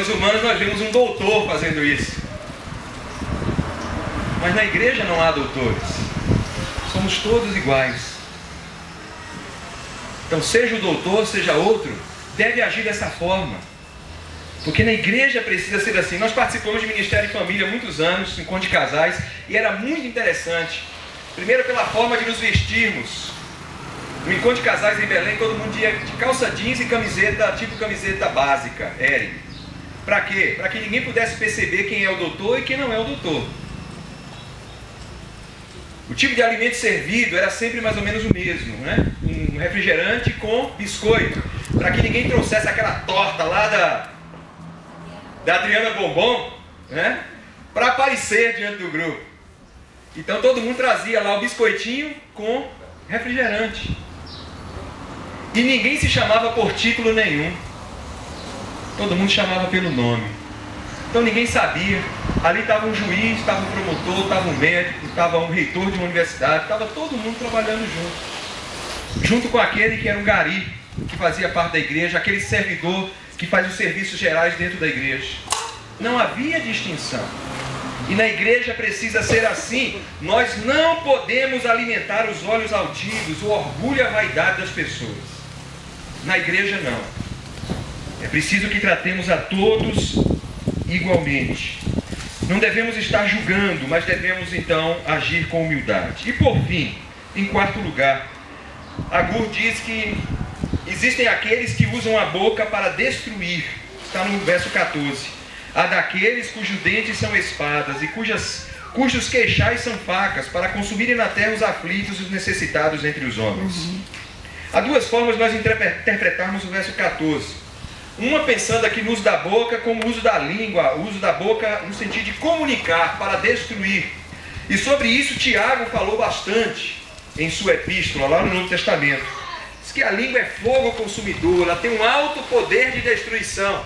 olhos humanos nós vemos um doutor fazendo isso. Mas na igreja não há doutores. Somos todos iguais. Então, seja o doutor, seja outro, deve agir dessa forma. Porque na igreja precisa ser assim. Nós participamos de Ministério de Família há muitos anos, encontro de casais, e era muito interessante. Primeiro pela forma de nos vestirmos. No encontro de casais em Belém, todo mundo ia de calça jeans e camiseta, tipo camiseta básica, Eric. Para quê? Para que ninguém pudesse perceber quem é o doutor e quem não é o doutor. O tipo de alimento servido era sempre mais ou menos o mesmo, né? Um refrigerante com biscoito, para que ninguém trouxesse aquela torta lá da Adriana Bombom, né? Para aparecer diante do grupo. Então todo mundo trazia lá o biscoitinho com refrigerante. E ninguém se chamava por título nenhum. Todo mundo chamava pelo nome. Então ninguém sabia. Ali estava um juiz, estava um promotor, estava um médico, estava um reitor de uma universidade, estava todo mundo trabalhando junto. Junto com aquele que era um gari, que fazia parte da igreja, aquele servidor que faz os serviços gerais dentro da igreja. Não havia distinção. E na igreja precisa ser assim. Nós não podemos alimentar os olhos altivos, o orgulho e a vaidade das pessoas. Na igreja não. É preciso que tratemos a todos igualmente. Não devemos estar julgando, mas devemos então agir com humildade. E por fim, em quarto lugar, Agur diz que existem aqueles que usam a boca para destruir. Está no verso 14. Há daqueles cujos dentes são espadas e cujos queixais são facas, para consumirem na terra os aflitos e os necessitados entre os homens. Há duas formas de nós interpretarmos o verso 14. Uma pensando aqui no uso da boca como o uso da língua, o uso da boca no sentido de comunicar, para destruir. E sobre isso Tiago falou bastante em sua epístola, lá no Novo Testamento. Diz que a língua é fogo consumidor, ela tem um alto poder de destruição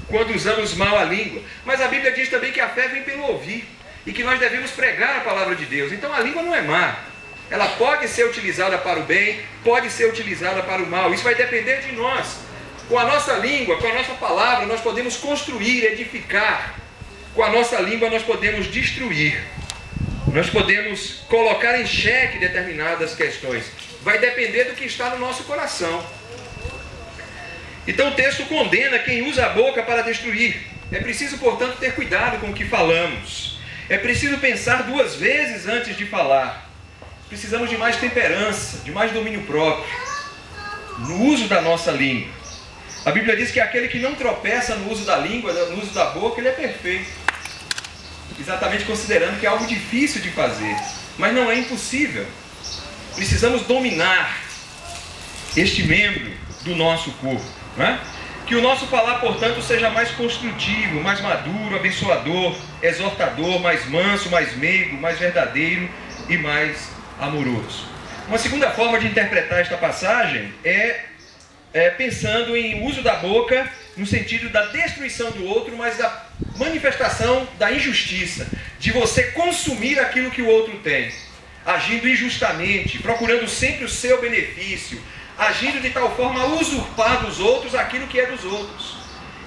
quando usamos mal a língua. Mas a Bíblia diz também que a fé vem pelo ouvir e que nós devemos pregar a palavra de Deus. Então a língua não é má. Ela pode ser utilizada para o bem, pode ser utilizada para o mal. Isso vai depender de nós. Com a nossa língua, com a nossa palavra, nós podemos construir, edificar. Com a nossa língua nós podemos destruir. Nós podemos colocar em xeque determinadas questões. Vai depender do que está no nosso coração. Então o texto condena quem usa a boca para destruir. É preciso, portanto, ter cuidado com o que falamos. É preciso pensar duas vezes antes de falar. Precisamos de mais temperança, de mais domínio próprio no uso da nossa língua. A Bíblia diz que aquele que não tropeça no uso da língua, no uso da boca, ele é perfeito. Exatamente considerando que é algo difícil de fazer, mas não é impossível. Precisamos dominar este membro do nosso corpo, não é? Que o nosso falar, portanto, seja mais construtivo, mais maduro, abençoador, exortador, mais manso, mais meigo, mais verdadeiro e mais amoroso. Uma segunda forma de interpretar esta passagem é pensando em uso da boca no sentido da destruição do outro, mas da manifestação da injustiça, de você consumir aquilo que o outro tem, agindo injustamente, procurando sempre o seu benefício, agindo de tal forma a usurpar dos outros aquilo que é dos outros.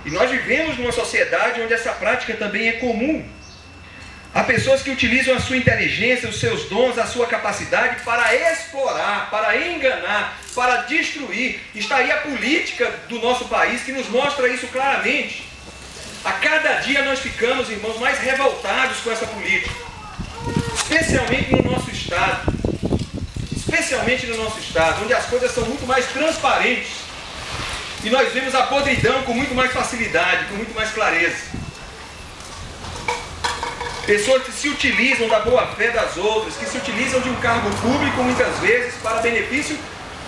E nós vivemos numa sociedade onde essa prática também é comum. Há pessoas que utilizam a sua inteligência, os seus dons, a sua capacidade para explorar, para enganar, para destruir. Está aí a política do nosso país que nos mostra isso claramente. A cada dia nós ficamos, irmãos, mais revoltados com essa política. Especialmente no nosso estado. Especialmente no nosso estado, onde as coisas são muito mais transparentes. E nós vemos a podridão com muito mais facilidade, com muito mais clareza. Pessoas que se utilizam da boa-fé das outras, que se utilizam de um cargo público muitas vezes para benefício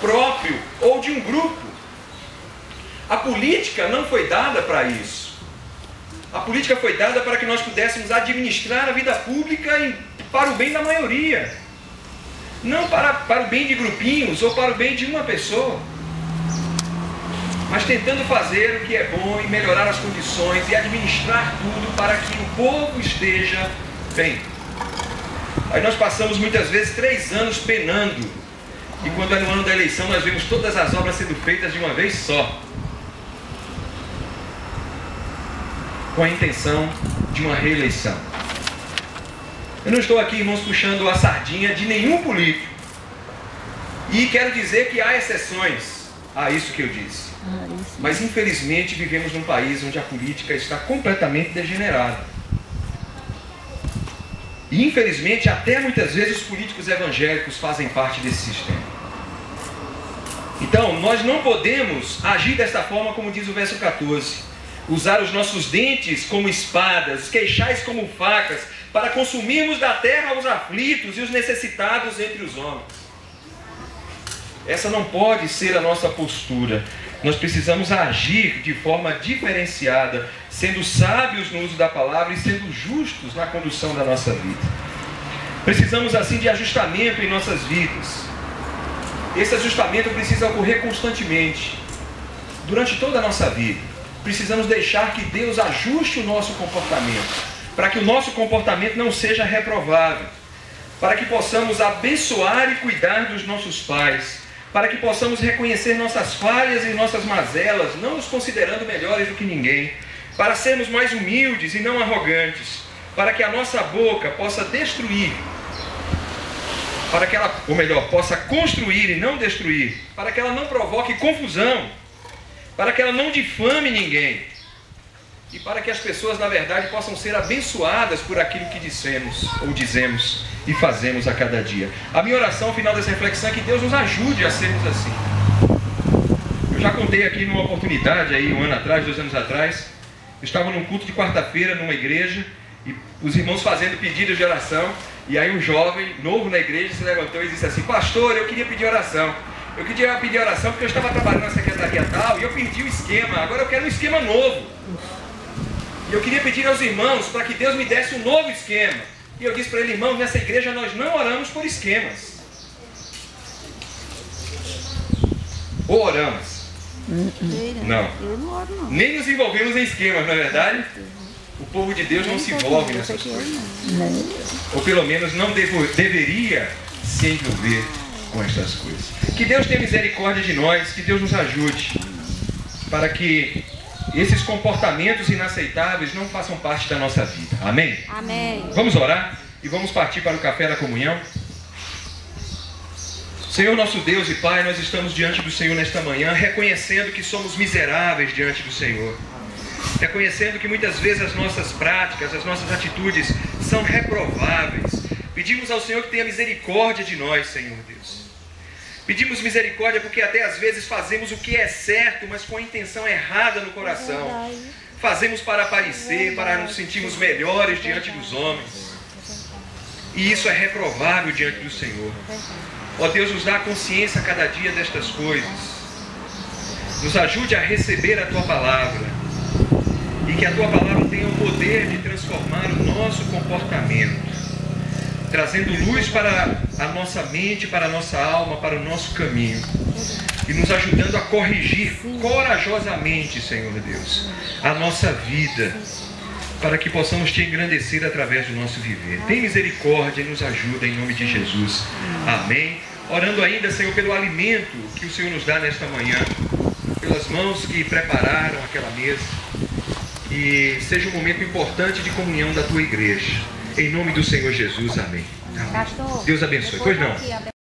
próprio ou de um grupo. A política não foi dada para isso. A política foi dada para que nós pudéssemos administrar a vida pública para o bem da maioria. Não para o bem de grupinhos ou para o bem de uma pessoa. Mas tentando fazer o que é bom e melhorar as condições e administrar tudo para que o povo esteja bem. Aí nós passamos muitas vezes 3 anos penando. E quando é no ano da eleição nós vemos todas as obras sendo feitas de uma vez só. com a intenção de uma reeleição. Eu não estou aqui, irmãos, puxando a sardinha de nenhum político. E quero dizer que há exceções a isso que eu disse. Mas, infelizmente, vivemos num país onde a política está completamente degenerada. E, infelizmente, até muitas vezes os políticos evangélicos fazem parte desse sistema. Então, nós não podemos agir desta forma, como diz o verso 14. Usar os nossos dentes como espadas, queixais como facas, para consumirmos da terra os aflitos e os necessitados entre os homens. Essa não pode ser a nossa postura. Nós precisamos agir de forma diferenciada, sendo sábios no uso da palavra e sendo justos na condução da nossa vida. Precisamos assim de ajustamento em nossas vidas. Esse ajustamento precisa ocorrer constantemente, durante toda a nossa vida. Precisamos deixar que Deus ajuste o nosso comportamento, para que o nosso comportamento não seja reprovável, para que possamos abençoar e cuidar dos nossos pais, para que possamos reconhecer nossas falhas e nossas mazelas, não nos considerando melhores do que ninguém, para sermos mais humildes e não arrogantes, para que a nossa boca possa destruir, para que ela, ou melhor, possa construir e não destruir, para que ela não provoque confusão, para que ela não difame ninguém, e para que as pessoas, na verdade, possam ser abençoadas por aquilo que dissemos, ou dizemos e fazemos a cada dia. A minha oração ao final dessa reflexão é que Deus nos ajude a sermos assim. Eu já contei aqui numa oportunidade, aí 1 ano atrás, 2 anos atrás, eu estava num culto de quarta-feira numa igreja, e os irmãos fazendo pedidos de oração, e aí um jovem, novo na igreja, se levantou e disse assim: pastor, eu queria pedir oração. Eu queria pedir oração porque eu estava trabalhando na secretaria tal, e eu perdi o esquema, agora eu quero um esquema novo. E eu queria pedir aos irmãos para que Deus me desse um novo esquema. E eu disse para ele: irmão, nessa igreja nós não oramos por esquemas. Ou oramos? Não. Eu não oro, não. Nem nos envolvemos em esquemas, não é verdade? O povo de Deus não se envolve nessas coisas. Ou pelo menos não deveria se envolver com estas coisas. Que Deus tenha misericórdia de nós, que Deus nos ajude para que esses comportamentos inaceitáveis não façam parte da nossa vida. Amém? Amém. Vamos orar e vamos partir para o café da comunhão. Senhor nosso Deus e Pai, nós estamos diante do Senhor nesta manhã, reconhecendo que somos miseráveis diante do Senhor. Reconhecendo que muitas vezes as nossas práticas, as nossas atitudes são reprováveis. Pedimos ao Senhor que tenha misericórdia de nós, Senhor Deus. Pedimos misericórdia porque até às vezes fazemos o que é certo, mas com a intenção errada no coração. Fazemos para aparecer, para nos sentirmos melhores diante dos homens. E isso é reprovável diante do Senhor. Ó Deus, nos dá consciência a cada dia destas coisas. Nos ajude a receber a Tua palavra. E que a Tua palavra tenha o poder de transformar o nosso comportamento, trazendo luz para a nossa mente, para a nossa alma, para o nosso caminho, e nos ajudando a corrigir corajosamente, Senhor Deus, a nossa vida, para que possamos Te engrandecer através do nosso viver. Tem misericórdia e nos ajuda em nome de Jesus. Amém. Orando ainda, Senhor, pelo alimento que o Senhor nos dá nesta manhã, pelas mãos que prepararam aquela mesa, que seja um momento importante de comunhão da Tua igreja. Em nome do Senhor Jesus, amém. Amém. Deus abençoe. Pois não.